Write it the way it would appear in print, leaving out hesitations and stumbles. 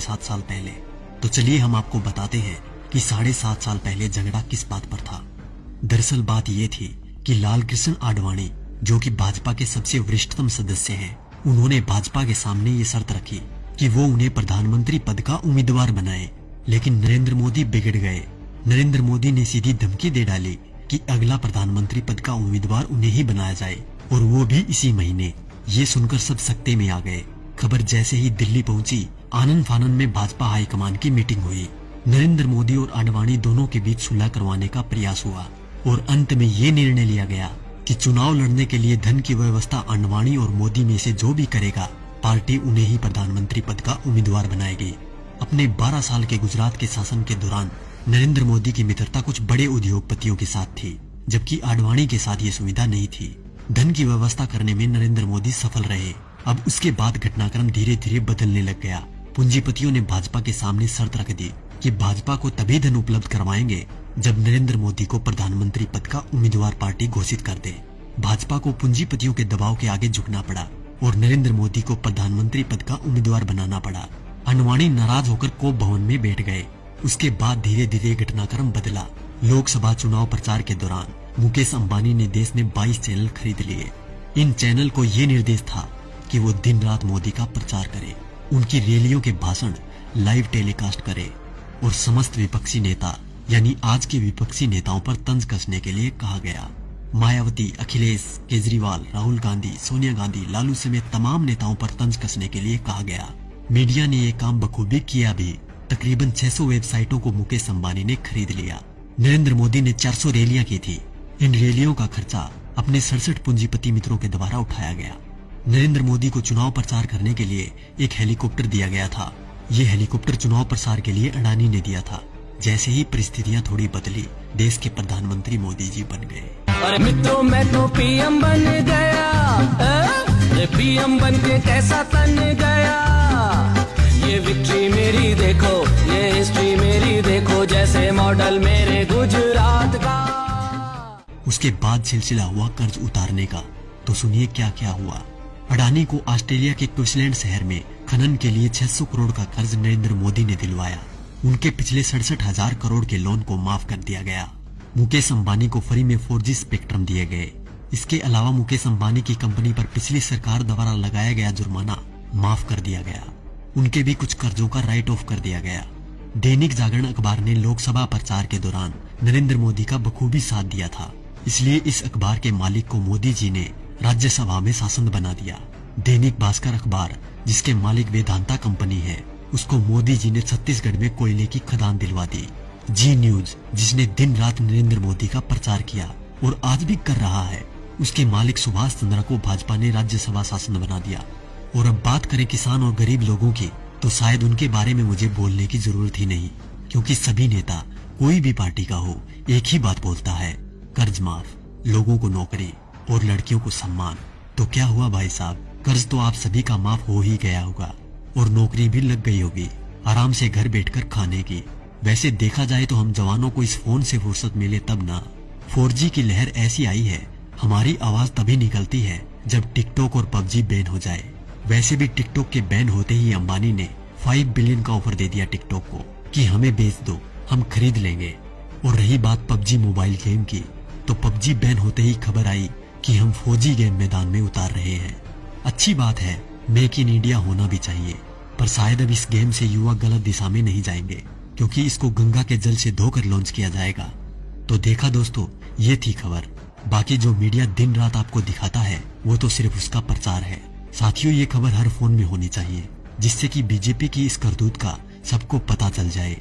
साल पहले। तो चलिए हम आपको बताते हैं कि 7.5 साल पहले झगड़ा किस बात पर था। दरअसल बात ये थी कि लाल कृष्ण आडवाणी, जो कि भाजपा के सबसे वरिष्ठतम सदस्य हैं, उन्होंने भाजपा के सामने ये शर्त रखी कि वो उन्हें प्रधानमंत्री पद का उम्मीदवार बनाए। लेकिन नरेंद्र मोदी बिगड़ गए। नरेंद्र मोदी ने सीधी धमकी दे डाली कि अगला प्रधानमंत्री पद का उम्मीदवार उन्हें ही बनाया जाए, और वो भी इसी महीने। ये सुनकर सब सकते में आ गए। खबर जैसे ही दिल्ली पहुंची, आनंद फानन में भाजपा हाईकमान की मीटिंग हुई। नरेंद्र मोदी और आडवाणी दोनों के बीच सुलह करवाने का प्रयास हुआ और अंत में ये निर्णय लिया गया कि चुनाव लड़ने के लिए धन की व्यवस्था आडवाणी और मोदी में से जो भी करेगा, पार्टी उन्हें ही प्रधानमंत्री पद का उम्मीदवार बनाएगी। अपने 12 साल के गुजरात के शासन के दौरान नरेंद्र मोदी की मित्रता कुछ बड़े उद्योगपतियों के साथ थी, जबकि आडवाणी के साथ ये सुविधा नहीं थी। धन की व्यवस्था करने में नरेंद्र मोदी सफल रहे। अब उसके बाद घटनाक्रम धीरे धीरे बदलने लग गया। पूंजीपतियों ने भाजपा के सामने शर्त रख दी कि भाजपा को तभी धन उपलब्ध करवाएंगे जब नरेंद्र मोदी को प्रधानमंत्री पद का उम्मीदवार पार्टी घोषित कर दे। भाजपा को पूंजीपतियों के दबाव के आगे झुकना पड़ा और नरेंद्र मोदी को प्रधानमंत्री पद का उम्मीदवार बनाना पड़ा। आडवाणी नाराज होकर कोप भवन में बैठ गए। उसके बाद धीरे धीरे घटनाक्रम बदला। लोकसभा चुनाव प्रचार के दौरान मुकेश अंबानी ने देश में 22 चैनल खरीद लिए। इन चैनल को ये निर्देश था कि वो दिन रात मोदी का प्रचार करे, उनकी रैलियों के भाषण लाइव टेलीकास्ट करे और समस्त विपक्षी नेता यानी आज के विपक्षी नेताओं पर तंज कसने के लिए कहा गया। मायावती, अखिलेश, केजरीवाल, राहुल गांधी, सोनिया गांधी, लालू समेत तमाम नेताओं पर तंज कसने के लिए कहा गया। मीडिया ने ये काम बखूबी किया भी। तकरीबन 600 वेबसाइटों को मुकेश अंबानी ने खरीद लिया। नरेंद्र मोदी ने 400 रैलियां की थी। इन रैलियों का खर्चा अपने 67 पूंजीपति मित्रों के द्वारा उठाया गया। नरेंद्र मोदी को चुनाव प्रचार करने के लिए एक हेलीकॉप्टर दिया गया था। ये हेलीकॉप्टर चुनाव प्रसार के लिए अडानी ने दिया था। जैसे ही परिस्थितियां थोड़ी बदली, देश के प्रधानमंत्री मोदी जी बन गए। अरे मित्रों, मैं तो पीएम बन गया। पीएम बन के कैसा तन गया। ये विक्ट्री मेरी देखो, ये हिस्ट्री मेरी देखो, जैसे मॉडल मेरे गुजरात का। उसके बाद सिलसिला हुआ कर्ज उतारने का। तो सुनिए क्या क्या हुआ। अडानी को ऑस्ट्रेलिया के क्वींसलैंड शहर में खनन के लिए 600 करोड़ का कर्ज नरेंद्र मोदी ने दिलवाया। उनके पिछले 67,000 करोड़ के लोन को माफ कर दिया गया। मुकेश अंबानी को फ्री में 4G स्पेक्ट्रम दिए गए। इसके अलावा मुकेश अंबानी की कंपनी पर पिछली सरकार द्वारा लगाया गया जुर्माना माफ कर दिया गया। उनके भी कुछ कर्जों का राइट ऑफ कर दिया गया। दैनिक जागरण अखबार ने लोकसभा प्रचार के दौरान नरेंद्र मोदी का बखूबी साथ दिया था, इसलिए इस अखबार के मालिक को मोदी जी ने राज्यसभा में सांसद बना दिया। दैनिक भास्कर अखबार, जिसके मालिक वेदांता कंपनी है, उसको मोदी जी ने छत्तीसगढ़ में कोयले की खदान दिलवा दी। जी न्यूज, जिसने दिन रात नरेंद्र मोदी का प्रचार किया और आज भी कर रहा है, उसके मालिक सुभाष चंद्रा को भाजपा ने राज्यसभा सांसद बना दिया। और अब बात करें किसान और गरीब लोगों की, तो शायद उनके बारे में मुझे बोलने की जरूरत ही नहीं, क्योंकि सभी नेता कोई भी पार्टी का हो एक ही बात बोलता है, कर्ज माफ, लोगों को नौकरी और लड़कियों को सम्मान। तो क्या हुआ भाई साहब, कर्ज तो आप सभी का माफ हो ही गया होगा और नौकरी भी लग गई होगी, आराम से घर बैठकर खाने की। वैसे देखा जाए तो हम जवानों को इस फोन से फुर्सत मिले तब ना। 4G की लहर ऐसी आई है, हमारी आवाज तभी निकलती है जब टिकटॉक और PUBG बैन हो जाए। वैसे भी टिकटॉक के बैन होते ही अंबानी ने 5 बिलियन का ऑफर दे दिया टिकटॉक को कि हमें बेच दो, हम खरीद लेंगे। और रही बात PUBG मोबाइल गेम की, तो PUBG बैन होते ही खबर आई कि हम 4G गेम मैदान में उतार रहे हैं। अच्छी बात है, मेक इन इंडिया होना भी चाहिए, पर शायद अब इस गेम से युवा गलत दिशा में नहीं जाएंगे, क्योंकि इसको गंगा के जल से धोकर लॉन्च किया जाएगा। तो देखा दोस्तों, ये थी खबर। बाकी जो मीडिया दिन रात आपको दिखाता है वो तो सिर्फ उसका प्रचार है। साथियों, ये खबर हर फोन में होनी चाहिए, जिससे कि बीजेपी की इस करतूत का सबको पता चल जाए।